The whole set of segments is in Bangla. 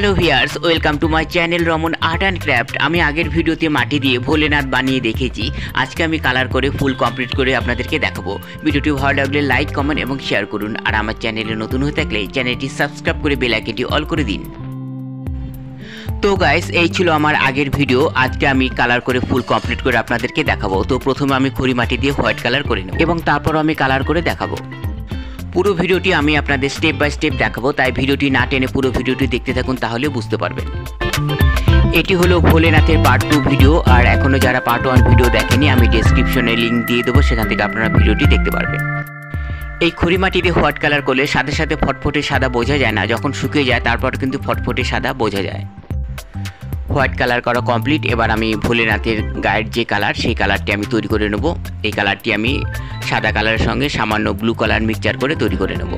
Hello viewers, welcome to my channel Raman art and craft. আমি আগের ভিডিওতে মাটি দিয়ে ভোলেনাথ বানিয়ে দেখেছি। আজকে আমি কালার করে ফুল কমপ্লিট করে আপনাদেরকে দেখাবো। ভিডিওটি ভালো লাগলে লাইক, কমেন্ট এবং শেয়ার করুন। আর আমার চ্যানেলে নতুন হয়ে থাকলে চ্যানেলটি সাবস্ক্রাইব করে বেল আইকনটি অল করে দিন। তো গাইস, এই ছিল আমার আগের ভিডিও। আজকে আমি কালার করে ফুল কমপ্লিট করে আপনাদেরকে দেখাবো। তো প্রথমে আমি খড়ি মাটি দিয়ে হোয়াইট কালার করে নেব এবং তারপর আমি কালার করে দেখাবো। পুরো ভিডিওটি আমি আপনাদের স্টেপ বাই স্টেপ দেখাবো, তাই ভিডিওটি না টেনে পুরো ভিডিওটি দেখতে থাকুন, তাহলে বুঝতে পারবেন। এটি হলো ভোলেনাথের পার্ট 2 ভিডিও। আর এখনও যারা পার্ট 1 ভিডিও দেখেনি, আমি ডেসক্রিপশনে লিঙ্ক দিয়ে দেবো, সেখান থেকে আপনারা ভিডিওটি দেখতে পারবেন। এই খড়ি মাটি দিয়ে হোয়াইট কালার করলে সাথে সাথে ফটফটে সাদা বোঝা যায় না, যখন শুকিয়ে যায় তারপর কিন্তু ফটফটে সাদা বোঝা যায়। হোয়াইট কালার করা কমপ্লিট। এবার আমি ভোলেনাথের গায়ের যে কালার, সেই কালারটি আমি তৈরি করে নেব। এই কালারটি আমি সাদা কালারের সঙ্গে সামান্য ব্লু কালার মিক্সচার করে তৈরি করে নেব।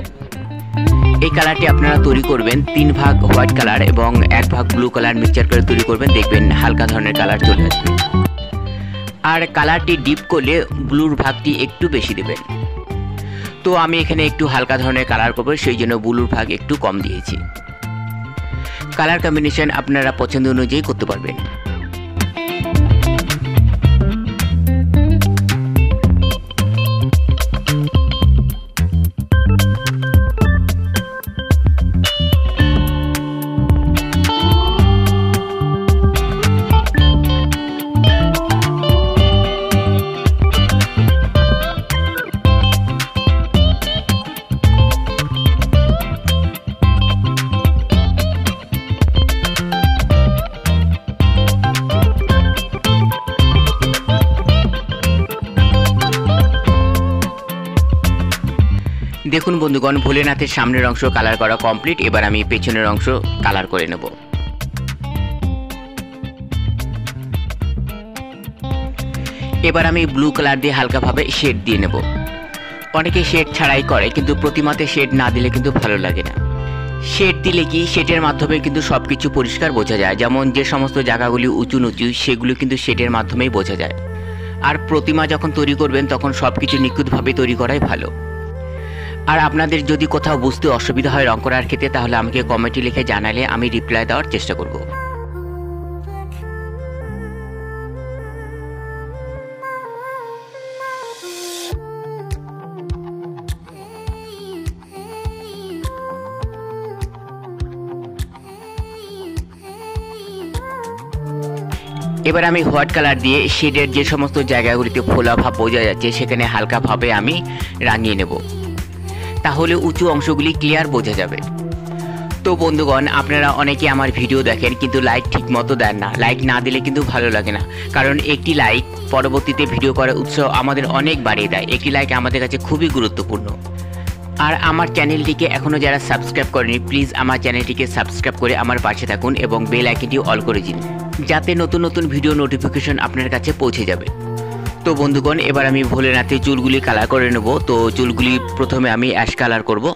এই কালারটি আপনারা তৈরি করবেন 3 ভাগ হোয়াইট কালার এবং 1 ভাগ ব্লু কালার মিক্সচার করে তৈরি করবেন, দেখবেন হালকা ধরনের কালার চলে আসবে। আর কালারটি ডিপ করলে ব্লুর ভাগটি একটু বেশি দেবেন। তো আমি এখানে একটু হালকা ধরনের কালার করব, সেই জন্য ব্লুর ভাগ একটু কম দিয়েছি। কালার কম্বিনেশন আপনারা পছন্দ অনুযায়ী করতে পারবেন। দেখুন বন্ধুগণ, ভোলেনাথের সামনের অংশ কালার করা কমপ্লিট। এবার আমি পেছনের অংশ কালার করে নেব। এবার আমি ব্লু কালার দিয়ে হালকাভাবে শেড দিয়ে নেব। অনেকে শেড ছাড়াই করে, কিন্তু প্রতিমাতে শেড না দিলে কিন্তু ভালো লাগে না। শেড দিলে কি, শেডের মাধ্যমে কিন্তু সব কিছু পরিষ্কার বোঝা যায়। যেমন যে সমস্ত জায়গাগুলি উঁচু নিচু, সেগুলো কিন্তু শেডের মাধ্যমেই বোঝা যায়। আর প্রতিমা যখন তৈরি করবেন তখন সব কিছু নিখুঁতভাবে তৈরি করাই ভালো। আর আপনাদের যদি কোথাও বুঝতে অসুবিধা হয় রং করার ক্ষেত্রে, তাহলে আমাকে কমেন্টে লিখে জানালে আমি রিপ্লাই দেওয়ার চেষ্টা করব। এবার আমি হোয়াইট কালার দিয়ে শেডের যে সমস্ত জায়গাগুলিতে ফোলা ভাব বোঝা যাচ্ছে, সেখানে হালকাভাবে আমি রাঙিয়ে নেব, তাহলে উঁচু অংশগুলি ক্লিয়ার বোঝা যাবে। তো বন্ধুগণ, আপনারা অনেকে আমার ভিডিও দেখেন কিন্তু লাইক ঠিক মতো দেন না। লাইক না দিলে কিন্তু ভালো লাগে না, কারণ একটি লাইক পরবর্তীতে ভিডিও করার উৎসাহ আমাদের অনেক বাড়িয়ে দেয়। একটি লাইক আমাদের কাছে খুবই গুরুত্বপূর্ণ। আর আমার চ্যানেলটিকে এখনও যারা সাবস্ক্রাইব করেনি, প্লিজ আমার চ্যানেলটিকে সাবস্ক্রাইব করে আমার পাশে থাকুন এবং বেল আইকনটি অল করে দিন, যাতে নতুন নতুন ভিডিও নোটিফিকেশন আপনার কাছে পৌঁছে যাবে। তো বন্ধুগণ, এবার আমি ভোলেনাথের চুলগুলি কালার করে নেব। তো চুলগুলি প্রথমে আমি অ্যাশ কালার করব।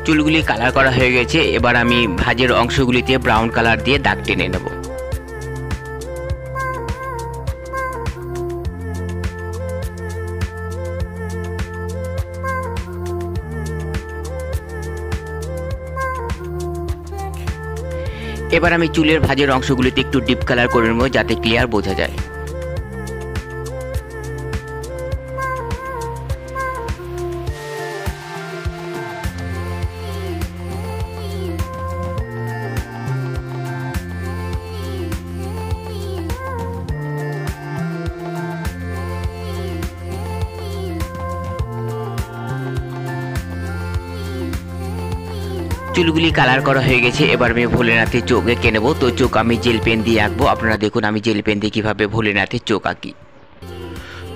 চুলগুলি কালার করা হয়ে গেছে। এবার আমি ভাঁজের অংশগুলিতে ব্রাউন কালার দিয়ে দাগ টেনে নেব। এবার আমি চুলের ভাঁজের অংশগুলিতে একটু ডিপ কালার করে নেব, যাতে ক্লিয়ার বোঝা যায়। চুলগুলি কালার করা হয়ে গেছে। এবার আমি ভোলেনাথের চোখ এঁকে নেব। তো চোখ আমি জেল পেন দিয়ে আঁকবো। আপনারা দেখুন আমি জেল পেন দিয়ে কীভাবে ভোলেনাথের চোখ আঁকি।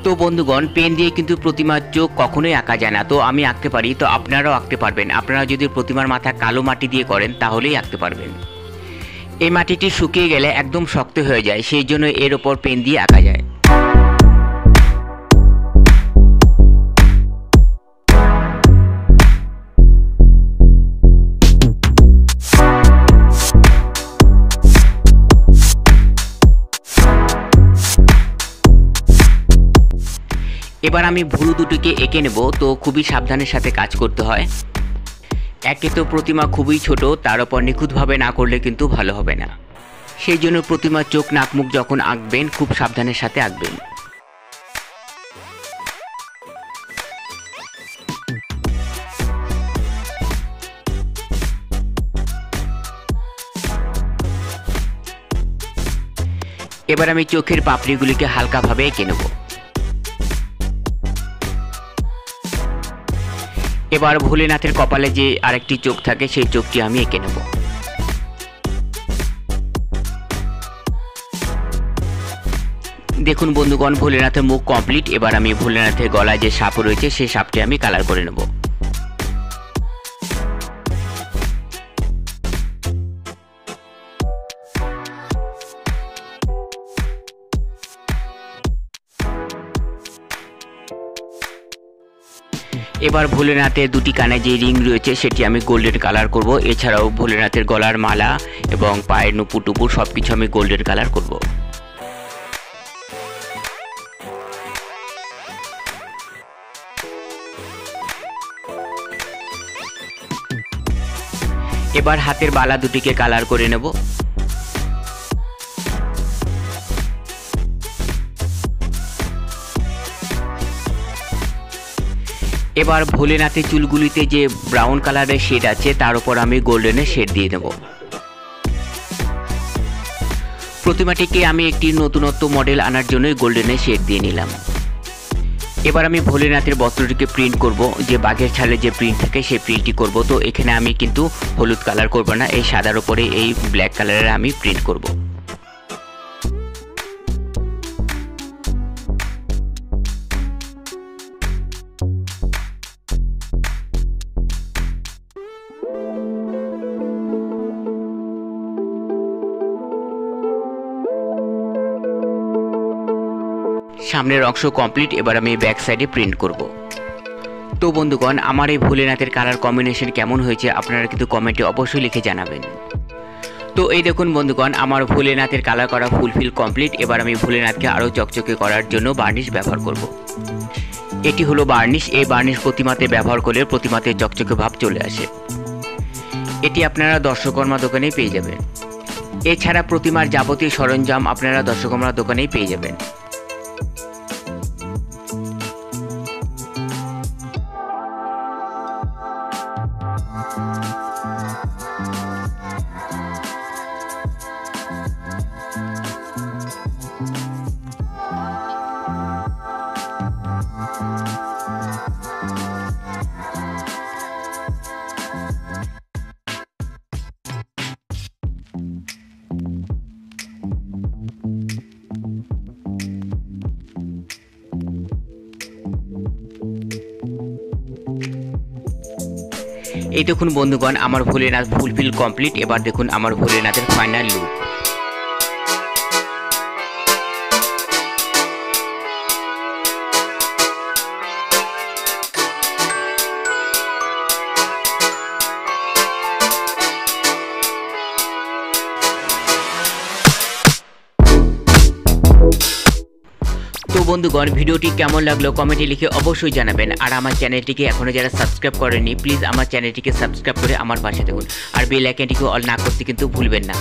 তো বন্ধুগণ, পেন দিয়ে কিন্তু প্রতিমার চোখ কখনোই আঁকা যায় না। তো আমি আঁকতে পারি, তো আপনারাও আঁকতে পারবেন। আপনারা যদি প্রতিমার মাথা কালো মাটি দিয়ে করেন তাহলেই আঁকতে পারবেন। এই মাটিটি শুকিয়ে গেলে একদম শক্ত হয়ে যায়, সেই জন্য এর ওপর পেন দিয়ে আঁকা যায়। এবার আমি ভুরু দুটিকে এঁকে নেব, তো খুবই সাবধানের সাথে কাজ করতে হয়। একে তো প্রতিমা খুবই ছোট, তার উপর নিখুঁতভাবে না করলে কিন্তু ভালো হবে না। সেই জন্য প্রতিমার চোখ নাক মুখ যখন আঁকবেন খুব সাবধানের সাথে আঁকবেন। এবার আমি চোখের পাপড়িগুলিকে হালকাভাবে এঁকে নেব। এবার ভোলেনাথের কপালে যে আরেকটি চোখ থাকে সেই চোখটি আমি এঁকে নেব। দেখুন বন্ধুগণ, ভোলেনাথের মুখ কমপ্লিট। এবার আমি ভোলেনাথের গলায় যে সাপ রয়েছে সেই সাপটি আমি কালার করে নেব। এবার ভোলেনাথের দুটি কানে যে রিং রয়েছে সেটি আমি গোল্ডেন কালার করব। এছাড়াও ভোলেনাথের গলার মালা এবং পায়ের নুপুর টুপুর সবকিছু আমি গোল্ডেন কালার করব। এবার হাতের বালা দুটিকে কালার করে নেব। এবার ভোলেনাথের চুলগুলিতে যে ব্রাউন কালারের শেড আছে তার উপর আমি গোল্ডেনের শেড দিয়ে দেব। প্রতিমাটিকে আমি একটি নতুনত্ব মডেল আনার জন্য গোল্ডেনের শেড দিয়ে নিলাম। এবার আমি ভোলেনাথের বস্ত্রটিকে প্রিন্ট করব, যে বাঘের ছালে যে প্রিন্ট থাকে সেই প্রিন্টটি করব। তো এখানে আমি কিন্তু হলুদ কালার করব না, এই সাদার উপরে এই ব্ল্যাক কালারের আমি প্রিন্ট করব। সামনের অংশ কমপ্লিট। এবার আমি ব্যাক সাইডে প্রিন্ট করব। তো বন্ধুগণ, আমার এই ভোলেনাথের কালার কম্বিনেশন কেমন হয়েছে আপনারা কিন্তু কমেন্টে অবশ্যই লিখে জানাবেন। তো এই দেখুন বন্ধুগণ, আমার ভোলেনাথের কালার করা ফুলফিল কমপ্লিট। এবার আমি ভোলেনাথকে আরও চকচকে করার জন্য বার্নিশ ব্যবহার করব। এটি হলো বার্নিশ। এই বার্নিশ প্রতিমাতে ব্যবহার করলে প্রতিমাতে চকচকে ভাব চলে আসে। এটি আপনারা দর্শকর্মা দোকানেই পেয়ে যাবেন। এছাড়া প্রতিমার যাবতীয় সরঞ্জাম আপনারা দর্শকর্মা দোকানেই পেয়ে যাবেন। এই দেখুন বন্ধুগণ, আমার ভোলেনাথ ফুলফিল কমপ্লিট। এবার দেখুন আমার ভোলেনাথের ফাইনাল লুক। তো বন্ধুগণ, ভিডিওটি কেমন লাগলো কমেন্টে লিখে অবশ্যই জানাবেন। আর আমার চ্যানেলটিকে এখনও যারা সাবস্ক্রাইব করেননি প্লিজ আমার চ্যানেলটিকে সাবস্ক্রাইব করে আমার পাশে থাকুন। আর বেল আইকনটিকে অল না করতে কিন্তু ভুলবেন না।